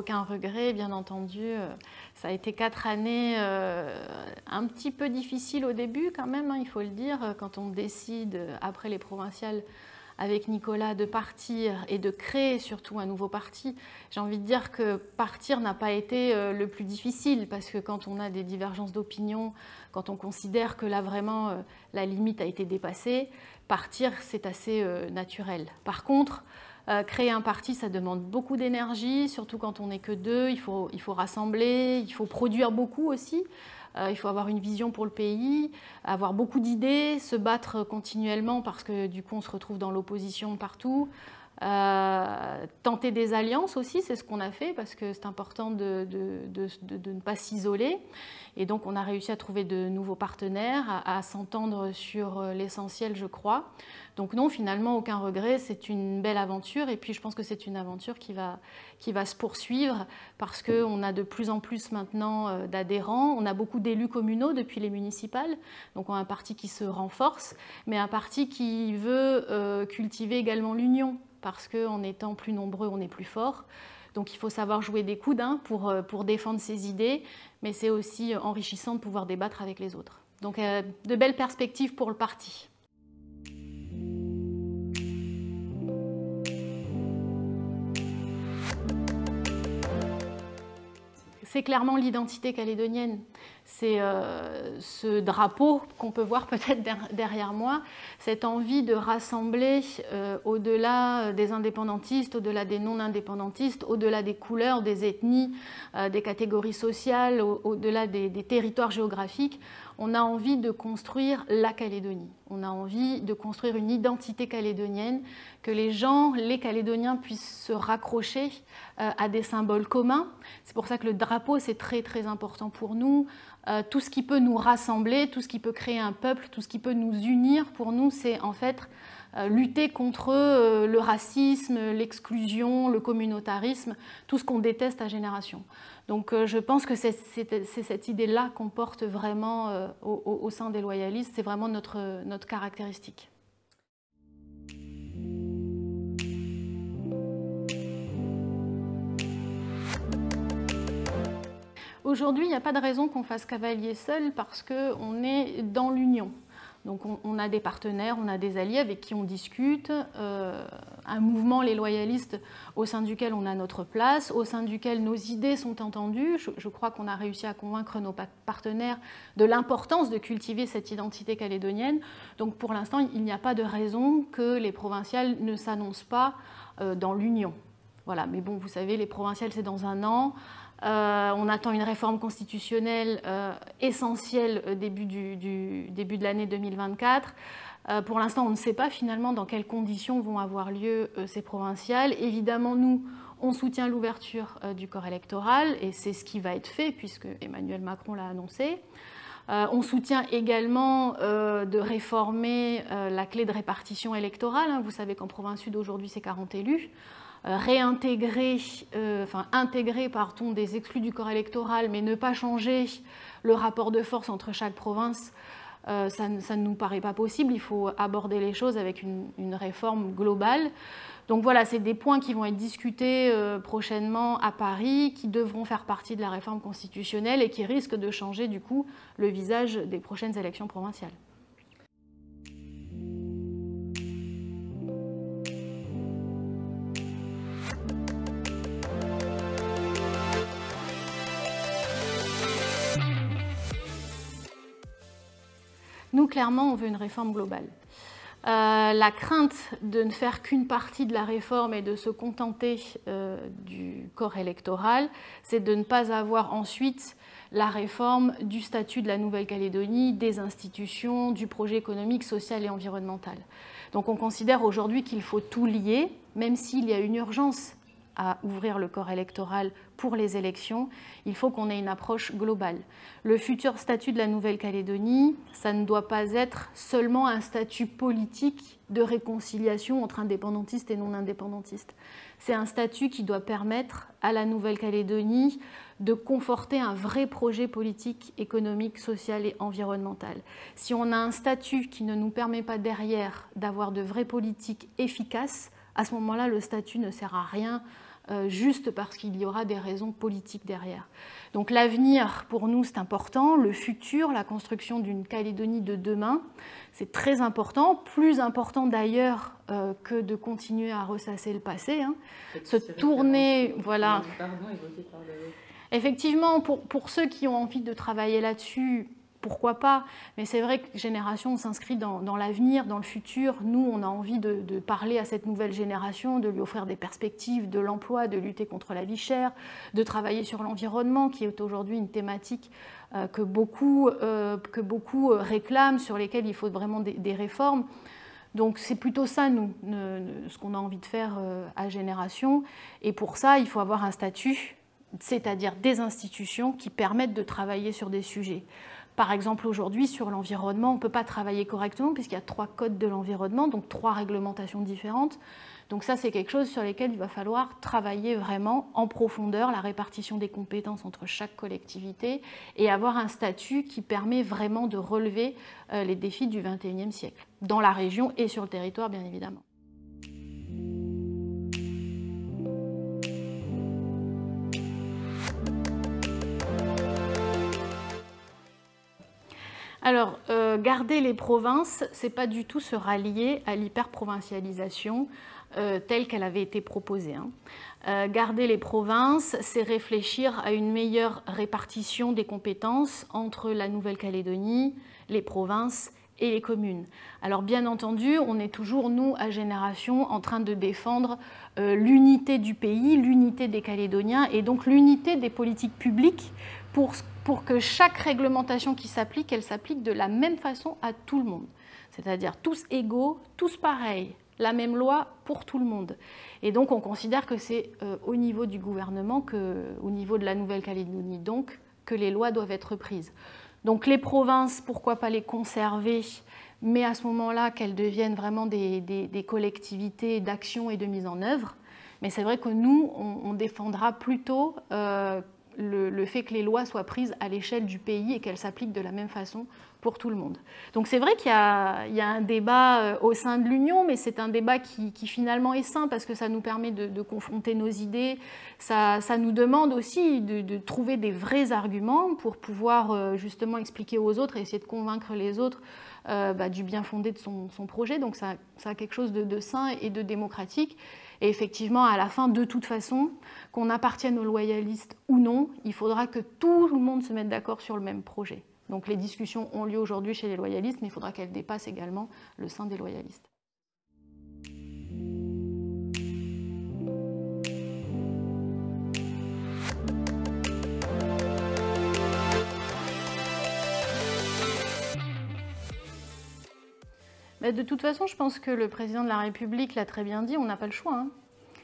aucun regret, bien entendu. Ça a été 4 années un petit peu difficiles au début quand même, hein, il faut le dire, quand on décide, après les provinciales, avec Nicolas, de partir et de créer surtout un nouveau parti. J'ai envie de dire que partir n'a pas été le plus difficile, parce que quand on a des divergences d'opinion, quand on considère que là vraiment la limite a été dépassée, partir c'est assez naturel. Par contre, créer un parti, ça demande beaucoup d'énergie, surtout quand on n'est que deux, il faut rassembler, il faut produire beaucoup aussi. Il faut avoir une vision pour le pays, avoir beaucoup d'idées, se battre continuellement parce que du coup on se retrouve dans l'opposition partout. Tenter des alliances aussi, c'est ce qu'on a fait parce que c'est important de ne pas s'isoler. Et donc on a réussi à trouver de nouveaux partenaires, à s'entendre sur l'essentiel, je crois. Donc non, finalement, aucun regret, c'est une belle aventure. Et puis je pense que c'est une aventure qui va se poursuivre parce qu'on a de plus en plus maintenant d'adhérents. On a beaucoup d'élus communaux depuis les municipales. Donc on a un parti qui se renforce, mais un parti qui veut cultiver également l'union. Parce qu'en étant plus nombreux, on est plus fort. Donc il faut savoir jouer des coudes pour défendre ses idées, mais c'est aussi enrichissant de pouvoir débattre avec les autres. Donc de belles perspectives pour le parti. C'est clairement l'identité calédonienne. C'est ce drapeau qu'on peut voir peut-être derrière moi, cette envie de rassembler au-delà des indépendantistes, au-delà des non-indépendantistes, au-delà des couleurs, des ethnies, des catégories sociales, au-delà des territoires géographiques. On a envie de construire la Calédonie. On a envie de construire une identité calédonienne, que les gens, les Calédoniens, puissent se raccrocher à des symboles communs. C'est pour ça que le drapeau, c'est très très important pour nous. Tout ce qui peut nous rassembler, tout ce qui peut créer un peuple, tout ce qui peut nous unir, pour nous, c'est en fait lutter contre le racisme, l'exclusion, le communautarisme, tout ce qu'on déteste à génération. Donc je pense que c'est cette idée-là qu'on porte vraiment au sein des loyalistes, c'est vraiment notre caractéristique. Aujourd'hui, il n'y a pas de raison qu'on fasse cavalier seul parce qu'on est dans l'union. Donc on a des partenaires, on a des alliés avec qui on discute, un mouvement, les loyalistes, au sein duquel on a notre place, au sein duquel nos idées sont entendues. Je crois qu'on a réussi à convaincre nos partenaires de l'importance de cultiver cette identité calédonienne. Donc pour l'instant, il n'y a pas de raison que les provinciales ne s'annoncent pas dans l'union. Voilà, mais bon, vous savez, les provinciales, c'est dans un an. On attend une réforme constitutionnelle essentielle début de l'année 2024. Pour l'instant, on ne sait pas finalement dans quelles conditions vont avoir lieu ces provinciales. Évidemment, nous, on soutient l'ouverture du corps électoral et c'est ce qui va être fait puisque Emmanuel Macron l'a annoncé. On soutient également de réformer la clé de répartition électorale. Vous savez qu'en province sud, aujourd'hui, c'est 40 élus. Réintégrer, intégrer des exclus du corps électoral, mais ne pas changer le rapport de force entre chaque province, ça ne nous paraît pas possible. Il faut aborder les choses avec une réforme globale. Donc voilà, c'est des points qui vont être discutés prochainement à Paris, qui devront faire partie de la réforme constitutionnelle et qui risquent de changer du coup le visage des prochaines élections provinciales. Nous, clairement, on veut une réforme globale. La crainte de ne faire qu'une partie de la réforme et de se contenter du corps électoral, c'est de ne pas avoir ensuite la réforme du statut de la Nouvelle-Calédonie, des institutions, du projet économique, social et environnemental. Donc on considère aujourd'hui qu'il faut tout lier, même s'il y a une urgence à ouvrir le corps électoral pour les élections, il faut qu'on ait une approche globale. Le futur statut de la Nouvelle-Calédonie, ça ne doit pas être seulement un statut politique de réconciliation entre indépendantistes et non-indépendantistes. C'est un statut qui doit permettre à la Nouvelle-Calédonie de conforter un vrai projet politique, économique, social et environnemental. Si on a un statut qui ne nous permet pas derrière d'avoir de vraies politiques efficaces, à ce moment-là, le statut ne sert à rien juste parce qu'il y aura des raisons politiques derrière. Donc l'avenir, pour nous, c'est important. Le futur, la construction d'une Calédonie de demain, c'est très important, plus important d'ailleurs que de continuer à ressasser le passé. Hein. Se tourner, voilà. Effectivement, pour ceux qui ont envie de travailler là-dessus, pourquoi pas, mais c'est vrai que Génération s'inscrit dans l'avenir, dans le futur. Nous, on a envie de parler à cette nouvelle génération, de lui offrir des perspectives, de l'emploi, de lutter contre la vie chère, de travailler sur l'environnement, qui est aujourd'hui une thématique que beaucoup réclament, sur lesquelles il faut vraiment des réformes. Donc c'est plutôt ça, nous, ce qu'on a envie de faire à Génération. Et pour ça, il faut avoir un statut, c'est-à-dire des institutions qui permettent de travailler sur des sujets. Par exemple, aujourd'hui, sur l'environnement, on ne peut pas travailler correctement puisqu'il y a 3 codes de l'environnement, donc 3 réglementations différentes. Donc ça, c'est quelque chose sur lequel il va falloir travailler vraiment en profondeur, la répartition des compétences entre chaque collectivité et avoir un statut qui permet vraiment de relever les défis du XXIe siècle, dans la région et sur le territoire, bien évidemment. Alors, garder les provinces, ce n'est pas du tout se rallier à l'hyperprovincialisation telle qu'elle avait été proposée. Hein. Garder les provinces, c'est réfléchir à une meilleure répartition des compétences entre la Nouvelle-Calédonie, les provinces et les communes. Alors bien entendu, on est toujours, nous, à Génération, en train de défendre l'unité du pays, l'unité des Calédoniens et donc l'unité des politiques publiques pour que chaque réglementation qui s'applique, elle s'applique de la même façon à tout le monde. C'est-à-dire tous égaux, tous pareils, la même loi pour tout le monde. Et donc on considère que c'est au niveau du gouvernement, au niveau de la Nouvelle-Calédonie donc, que les lois doivent être prises. Donc les provinces, pourquoi pas les conserver, mais à ce moment-là qu'elles deviennent vraiment des collectivités d'action et de mise en œuvre. Mais c'est vrai que nous, on défendra plutôt le fait que les lois soient prises à l'échelle du pays et qu'elles s'appliquent de la même façon pour tout le monde. Donc c'est vrai qu'il y a un débat au sein de l'Union, mais c'est un débat qui finalement est sain parce que ça nous permet de confronter nos idées, ça nous demande aussi de trouver des vrais arguments pour pouvoir justement expliquer aux autres et essayer de convaincre les autres du bien fondé de son projet. Donc ça a quelque chose de sain et de démocratique. Et effectivement, à la fin, de toute façon, qu'on appartienne aux loyalistes ou non, il faudra que tout le monde se mette d'accord sur le même projet. Donc les discussions ont lieu aujourd'hui chez les loyalistes, mais il faudra qu'elles dépassent également le sein des loyalistes. De toute façon, je pense que le président de la République l'a très bien dit, on n'a pas le choix. Hein.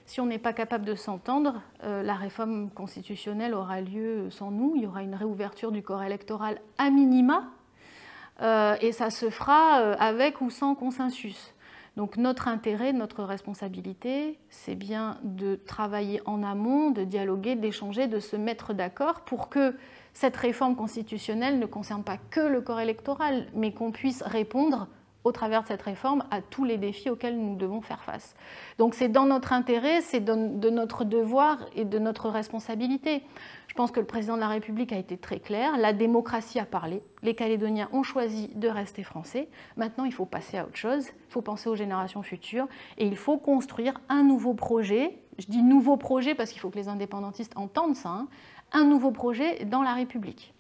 Si on n'est pas capable de s'entendre, la réforme constitutionnelle aura lieu sans nous. Il y aura une réouverture du corps électoral à minima, et ça se fera avec ou sans consensus. Donc notre intérêt, notre responsabilité, c'est bien de travailler en amont, de dialoguer, d'échanger, de se mettre d'accord pour que cette réforme constitutionnelle ne concerne pas que le corps électoral, mais qu'on puisse répondre au travers de cette réforme à tous les défis auxquels nous devons faire face. Donc c'est dans notre intérêt, c'est de notre devoir et de notre responsabilité. Je pense que le président de la République a été très clair, la démocratie a parlé, les Calédoniens ont choisi de rester français, maintenant il faut passer à autre chose, il faut penser aux générations futures et il faut construire un nouveau projet, je dis nouveau projet parce qu'il faut que les indépendantistes entendent ça, hein, un nouveau projet dans la République.